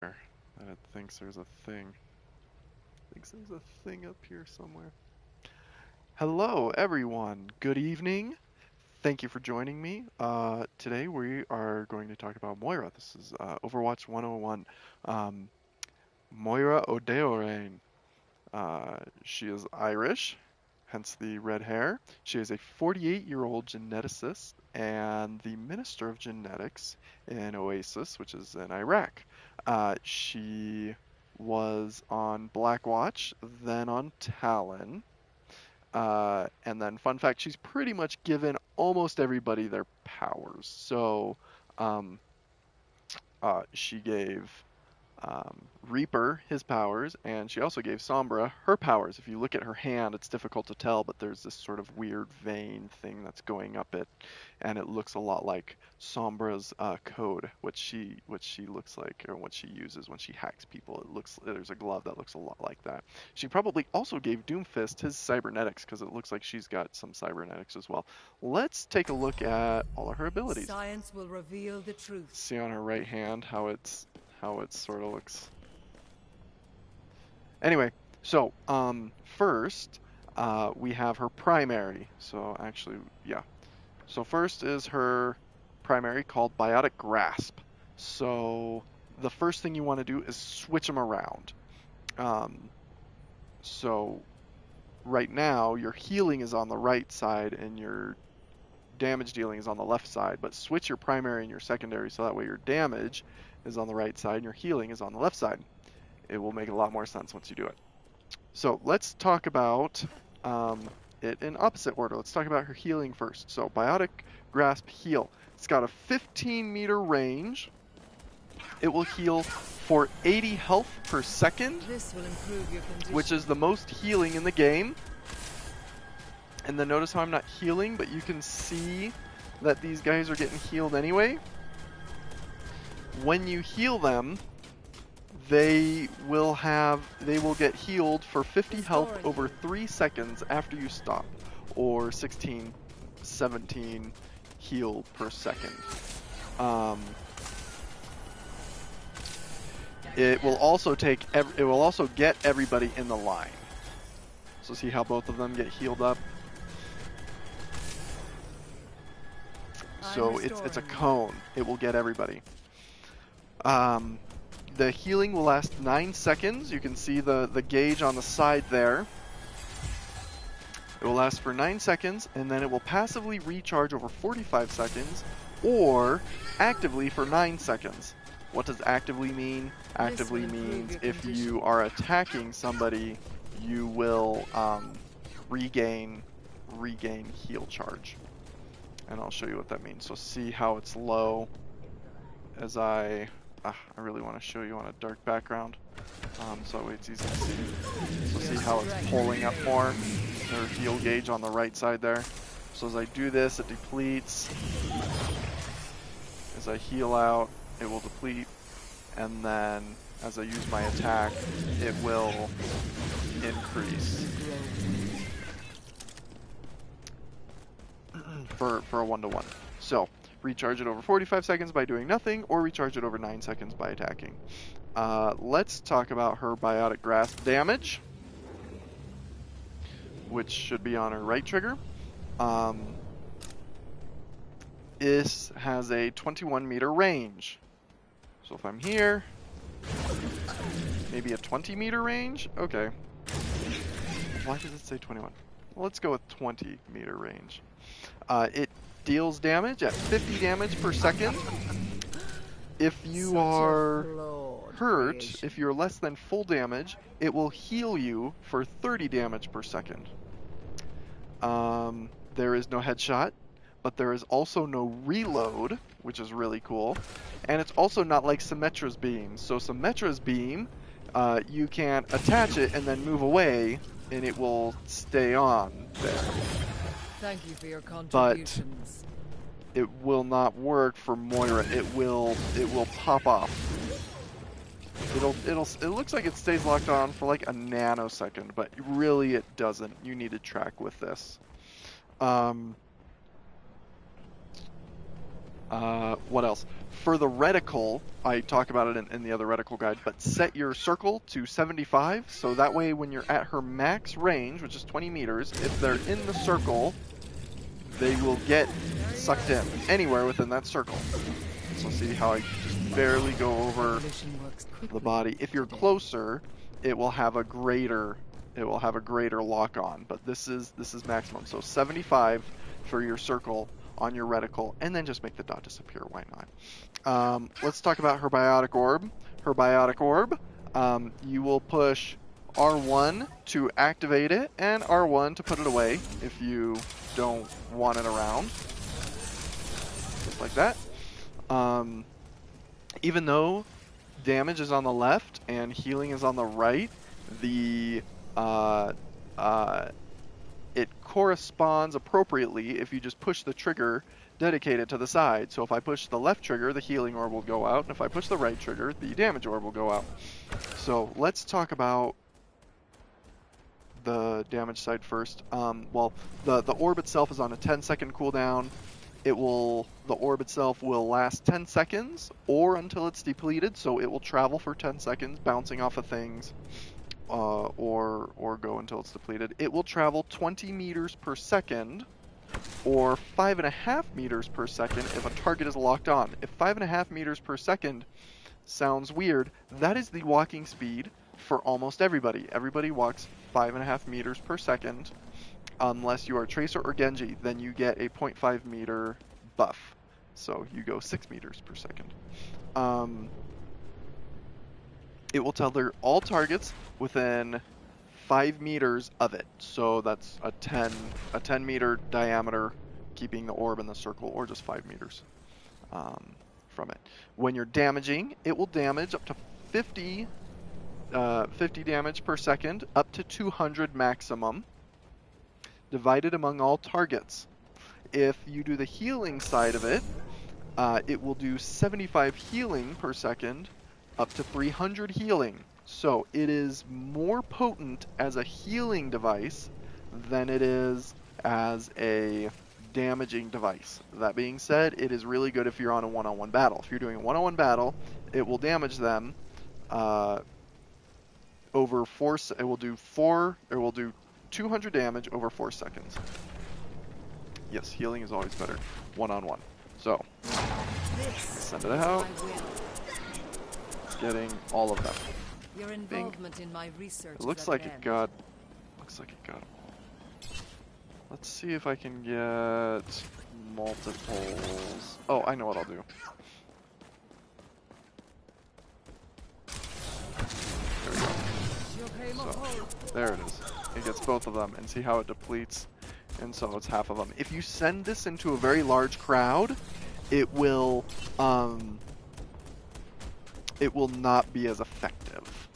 And it thinks there's a thing. Thinks there's a thing up here somewhere. Hello, everyone. Good evening. Thank you for joining me. Today we are going to talk about Moira. This is Overwatch 101. Moira Odeorain. She is Irish, hence the red hair. She is a 48-year-old geneticist and the Minister of Genetics in Oasis, which is in Iraq. She was on Blackwatch, then on Talon, and then, fun fact, she's pretty much given almost everybody their powers. So, um, she gave Reaper his powers, and she also gave Sombra her powers. If you look at her hand, it's difficult to tell, but there's this sort of weird vein thing that's going up it, and it looks a lot like Sombra's code, what she looks like, or what she uses when she hacks people. There's a glove that looks a lot like that. She probably also gave Doomfist his cybernetics, because it looks like she's got some cybernetics as well. Let's take a look at all of her abilities. Science will reveal the truth. See on her right hand how it sort of looks. Anyway, so first we have her primary. So actually, yeah. So first is her primary called Biotic Grasp. So the first thing you want to do is switch them around. So right now your healing is on the right side and your damage dealing is on the left side, but switch your primary and your secondary so that way your damage is on the right side and your healing is on the left side. It will make a lot more sense once you do it. So let's talk about it in opposite order. Let's talk about her healing first. So Biotic Grasp Heal. It's got a 15-meter range. It will heal for 80 health per second, This will improve your condition. which is the most healing in the game. And then notice how I'm not healing, but you can see that these guys are getting healed anyway. When you heal them, they will get healed for 50 health over 3 seconds after you stop, or 16, 17 heal per second. It will also get everybody in the line. So see how both of them get healed up. So it's a cone. It will get everybody. The healing will last 9 seconds. You can see the gauge on the side there. It will last for 9 seconds, and then it will passively recharge over 45 seconds, or actively for 9 seconds. What does actively mean? Actively means if you are attacking somebody, you will regain heal charge. And I'll show you what that means. So see how it's low as I really want to show you on a dark background, so that way it's easy to see. So see how it's pulling up more. There's heal gauge on the right side there. So as I do this, it depletes. As I heal out, it will deplete. And then as I use my attack, it will increase. For a 1-to-1. So recharge it over 45 seconds by doing nothing, or recharge it over 9 seconds by attacking. Let's talk about her Biotic Grasp damage, which should be on her right trigger. This has a 21-meter range. So if I'm here, maybe a 20-meter range? Okay. Why does it say 21? Well, let's go with 20-meter range. It deals damage at 50 damage per second. If you are hurt, if you're less than full damage, it will heal you for 30 damage per second. There is no headshot, but there is also no reload, which is really cool. And it's also not like Symmetra's beam. So Symmetra's beam, you can attach it and then move away, and it will stay on there. Thank you for your contributions. But it will not work for Moira. It will pop off. It looks like it stays locked on for like a nanosecond, but really it doesn't. You need to track with this. What else? For the reticle, I talk about it in the other reticle guide, but set your circle to 75, so that way when you're at her max range, which is 20 meters, if they're in the circle, they will get sucked in anywhere within that circle. So see how I just barely go over the body. If you're closer, it will have a greater lock on, but this is maximum. So 75 for your circle on your reticle, and then just make the dot disappear. Why not? Let's talk about her Biotic Orb. Her Biotic Orb, you will push R1 to activate it, and R1 to put it away if you don't want it around. Just like that. Even though damage is on the left and healing is on the right, it corresponds appropriately if you just push the trigger dedicated to the side. So if I push the left trigger, the healing orb will go out, and if I push the right trigger, the damage orb will go out. So let's talk about the damage side first. Well, the orb itself is on a 10-second cooldown. The orb itself will last 10 seconds or until it's depleted, so it will travel for 10 seconds, bouncing off of things, or go until it's depleted. It will travel 20 meters per second, or 5.5 meters per second if a target is locked on. If 5.5 meters per second sounds weird, that is the walking speed for almost everybody. Everybody walks 5.5 meters per second. Unless you are Tracer or Genji, then you get a 0.5 meter buff. So you go 6 meters per second. It will tether all targets within 5 meters of it. So that's a 10 meter diameter, keeping the orb in the circle, or just 5 meters from it. When you're damaging, it will damage up to 50 damage per second, up to 200 maximum, divided among all targets. If you do the healing side of it, it will do 75 healing per second, up to 300 healing. So it is more potent as a healing device than it is as a damaging device. That being said, it is really good if you're on a one-on-one battle. If you're doing a one-on-one battle, it will damage them over 4. It will do 200 damage over 4 seconds. Yes, healing is always better one-on-one. So send it out. Getting all of them. Your involvement in my research. It looks like it got. Looks like it got them all. Let's see if I can get multiples. Oh, I know what I'll do. There we go. So there it is. It gets both of them, and see how it depletes. And so it's half of them. If you send this into a very large crowd, it will not be as effective.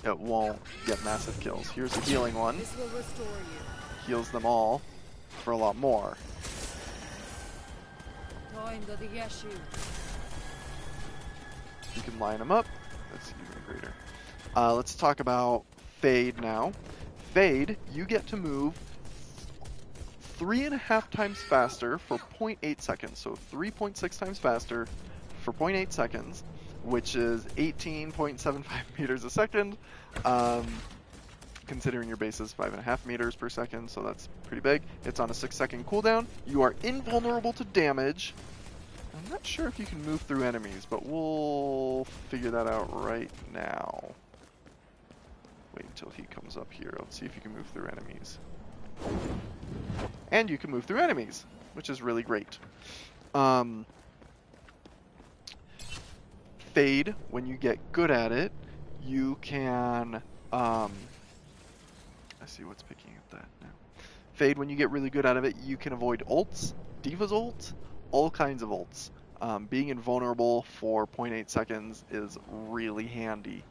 It won't get massive kills. Here's the healing one. This will restore you. Heals them all for a lot more. You can line them up. That's even greater. Let's talk about Fade now. Fade, you get to move 3.5 times faster for 0.8 seconds. So 3.6 times faster for 0.8 seconds, which is 18.75 meters a second. Considering your base is 5.5 meters per second, so that's pretty big. It's on a 6-second cooldown. You are invulnerable to damage. I'm not sure if you can move through enemies, but we'll figure that out right now. Wait until he comes up here. Let's see if you can move through enemies. And you can move through enemies, which is really great. Fade, when you get good at it, you can... I see what's picking up that now. Fade, when you get really good out of it, you can avoid ults, Diva's ult, all kinds of ults. Being invulnerable for 0.8 seconds is really handy.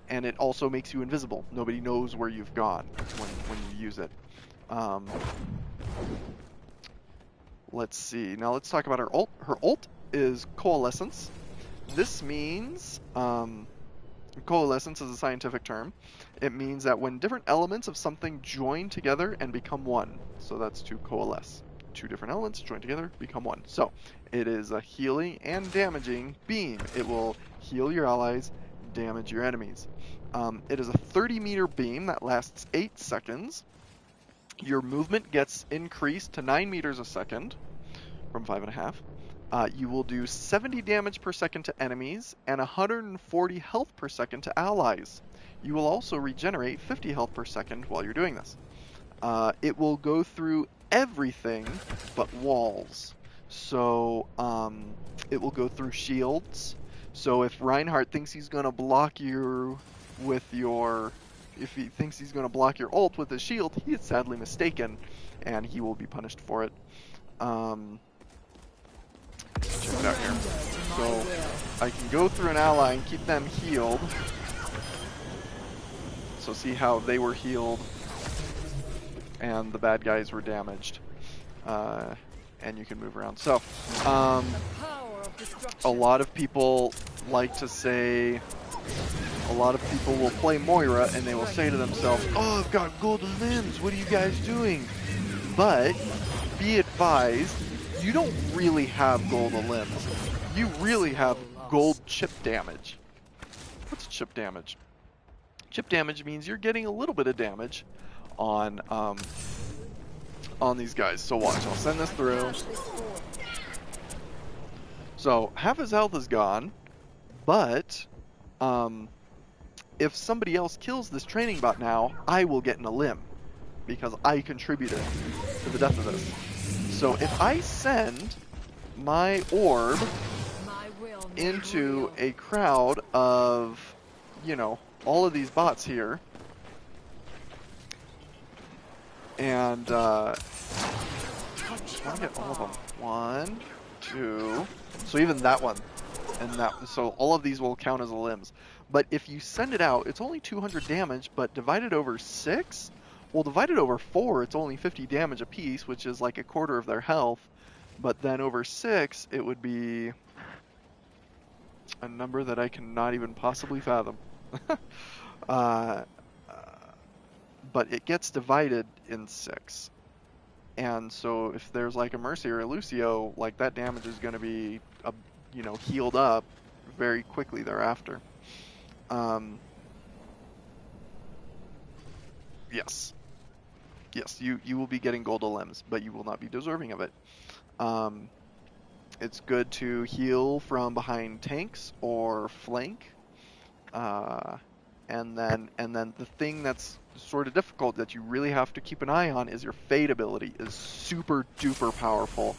And it also makes you invisible. Nobody knows where you've gone when you use it. Let's see. Now let's talk about her ult. Her ult is Coalescence. This means... Coalescence is a scientific term. It means that when different elements of something join together and become one. So that's to coalesce. two different elements joined together become one. So it is a healing and damaging beam. It will heal your allies, damage your enemies. It is a 30-meter beam that lasts 8 seconds. Your movement gets increased to 9 meters a second from 5.5. You will do 70 damage per second to enemies and 140 health per second to allies. You will also regenerate 50 health per second while you're doing this. It will go through everything but walls. So it will go through shields. So if Reinhardt thinks he's going to block you with your... If he thinks he's going to block your ult with his shield, he is sadly mistaken, and he will be punished for it. Check it out here. So I can go through an ally and keep them healed. So see how they were healed and the bad guys were damaged. And you can move around. So a lot of people like to say, a lot of people will play Moira and they will say to themselves, oh, I've got golden limbs, what are you guys doing? But be advised, you don't really have golden limbs. You really have gold chip damage. What's chip damage? Chip damage means you're getting a little bit of damage on these guys. So watch, I'll send this through. So half his health is gone, but if somebody else kills this training bot now, I will get in a limb because I contributed to the death of this. So if I send my orb into a crowd of, you know, all of these bots here, and I want to get all of them. 1, 2, so even that one, and that, so all of these will count as limbs. But if you send it out, it's only 200 damage, but divided over 6, well, divided over 4, it's only 50 damage a piece, which is like a quarter of their health. But then over 6, it would be a number that I cannot even possibly fathom. But it gets divided in 6. And so if there's like a Mercy or a Lucio, like that damage is going to be, you know, healed up very quickly thereafter. Yes. Yes, you will be getting gold limbs, but you will not be deserving of it. It's good to heal from behind tanks or flank. And then the thing that's sort of difficult that you really have to keep an eye on is your fade ability is super duper powerful.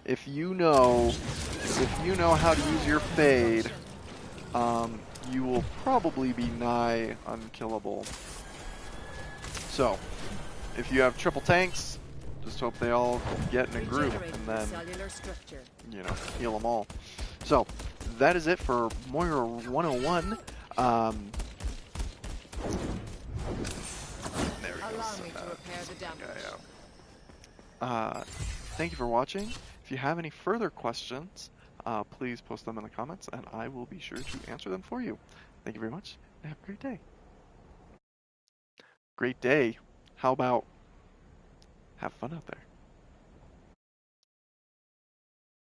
If you know how to use your fade, you will probably be nigh unkillable. So, if you have triple tanks, just hope they all get in a group and then, you know, heal them all. So, that is it for Moira 101. There we go. Thank you for watching. If you have any further questions, please post them in the comments and I will be sure to answer them for you. Thank you very much and have a great day. Great day. How about have fun out there?